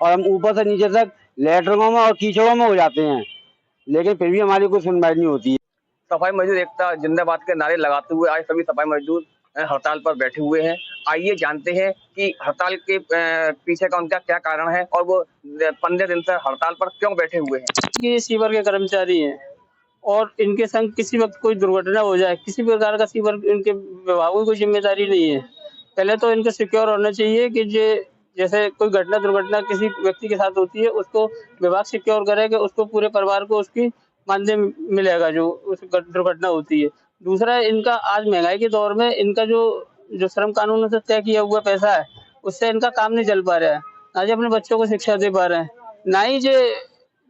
और हम ऊपर से नीचे तक लेटरिंगों में और कीचड़ों में हो जाते हैं, लेकिन फिर भी हमारी कोई सुनवाई नहीं होती है। सफाई मजदूर एकता जिंदाबाद के नारे लगाते हुए आज सभी सफाई मजदूर हड़ताल पर बैठे हुए हैं। आइए जानते हैं कि हड़ताल के पीछे का उनका क्या कारण है और वो 15 दिन से हड़ताल पर क्यों बैठे हुए हैं। ये सीवर के कर्मचारी हैं और इनके संग किसी वक्त कोई दुर्घटना हो जाए, किसी प्रकार का सीवर इनके विभागों की कोई जिम्मेदारी नहीं है। पहले तो इनको सिक्योर होना चाहिए कि जैसे कोई घटना दुर्घटना किसी व्यक्ति के साथ होती है, उसको विभाग सिक्योर करे कि उसको पूरे परिवार को उसकी मानदेय मिलेगा जो उस दुर्घटना होती है। दूसरा, इनका आज महंगाई के दौर में इनका जो श्रम कानूनों से तय किया हुआ पैसा है, उससे इनका काम नहीं चल पा रहा है। ना जी अपने बच्चों को शिक्षा दे पा रहे हैं, ना ही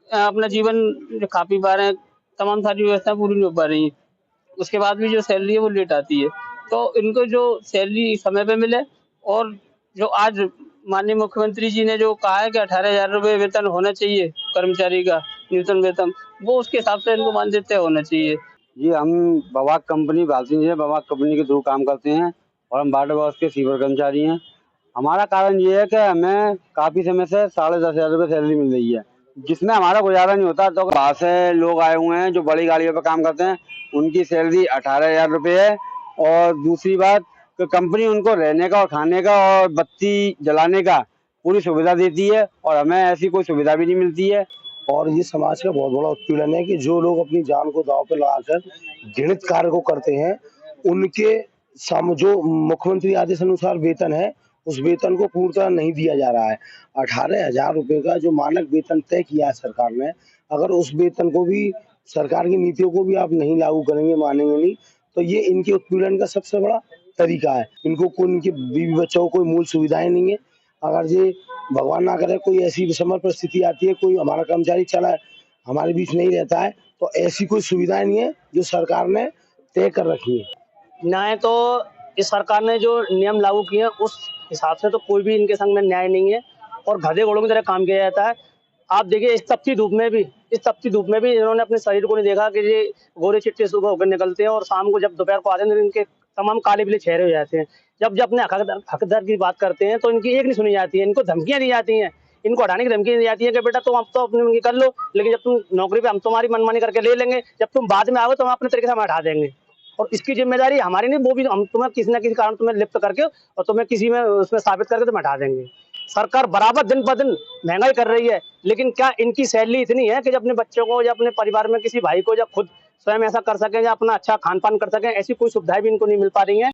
अपना जीवन जो खा पी पा रहे हैं, तमाम सारी व्यवस्था पूरी नहीं हो पा रही है। उसके बाद भी जो सैलरी है वो लेट आती है। तो इनको जो सैलरी समय पे मिले और जो आज माननीय मुख्यमंत्री जी ने जो कहा है कि 18,000 रुपये वेतन होना चाहिए कर्मचारी का, न्यूनतम वेतन, वो उसके हिसाब से इनको मानदेय तय होना चाहिए। जी, हम बवाक कंपनी भारतीय है, बवाक कंपनी के थ्रू काम करते हैं और हम वाटर बॉक्स के सीवर कर्मचारी हैं। हमारा कारण ये है कि हमें काफी समय से 10,500 रुपये सैलरी मिल रही है, जिसमें हमारा गुजारा नहीं होता। तो बाहर से लोग आए हुए हैं जो बड़ी गाड़ियों पर काम करते हैं, उनकी सैलरी 18,000 रुपये है। और दूसरी बात कि कंपनी उनको रहने का और खाने का और बत्ती जलाने का पूरी सुविधा देती है और हमें ऐसी कोई सुविधा भी नहीं मिलती है। और ये समाज का बहुत बड़ा उत्पीड़न है कि जो लोग अपनी जान को दांव पे लगाकर घृणित कार्य को करते हैं, उनके जो मुख्यमंत्री आदेश अनुसार वेतन है, उस वेतन को पूर्णतः नहीं दिया जा रहा है। 18,000 रुपये का जो मानक वेतन तय किया है सरकार ने, अगर उस वेतन को भी, सरकार की नीतियों को भी आप नहीं लागू करेंगे, मानेंगे नहीं, तो ये इनके उत्पीड़न का सबसे बड़ा तरीका है। इनको कोई, इनके बीवी बच्चों को कोई मूल सुविधाएं नहीं है। अगर ये भगवान ना करे कोई ऐसी विषम परिस्थिति आती है, कोई हमारा कर्मचारी चला हमारे बीच नहीं रहता है, तो ऐसी कोई सुविधाएं नहीं है जो सरकार ने तय कर रखी है। न्याय तो इस सरकार ने जो नियम लागू किए हैं उस हिसाब से तो कोई भी इनके संग में न्याय नहीं है और गधे घोड़ों की तरह काम किया जाता है। आप देखिए इस तपती धूप में भी इन्होंने अपने शरीर को नहीं देखा कि ये गोरे चिट्टे सुबह होकर निकलते हैं और शाम को जब दोपहर को आते हैं तो इनके तमाम काले पीले चेहरे हो जाते हैं। जब जब अपने हकदार की बात करते हैं तो इनकी एक नहीं सुनी जाती है, इनको धमकियां दी जाती हैं, इनको हटाने की धमकी दी जाती है कि बेटा तुम अब तो अपनी उनकी कर लो, लेकिन जब तुम नौकरी पे हम तुम्हारी मनमानी करके ले लेंगे, जब तुम बाद में आओगे तो हम अपने तरीके से हम हटा देंगे और इसकी जिम्मेदारी हमारी नहीं, वो भी हम तुम्हें किसी न किसी कारण तुम्हें लिप्त करके और तुम्हें किसी में उसमें साबित करके तुम्हें हटा देंगे। सरकार बराबर दिन ब दिन महंगाई कर रही है, लेकिन क्या इनकी सैलरी इतनी है कि जब अपने बच्चों को या अपने परिवार में किसी भाई को या खुद स्वयं ऐसा कर सकें या अपना अच्छा खान पान कर सकें, ऐसी कोई सुविधाएं भी इनको नहीं मिल पा रही है।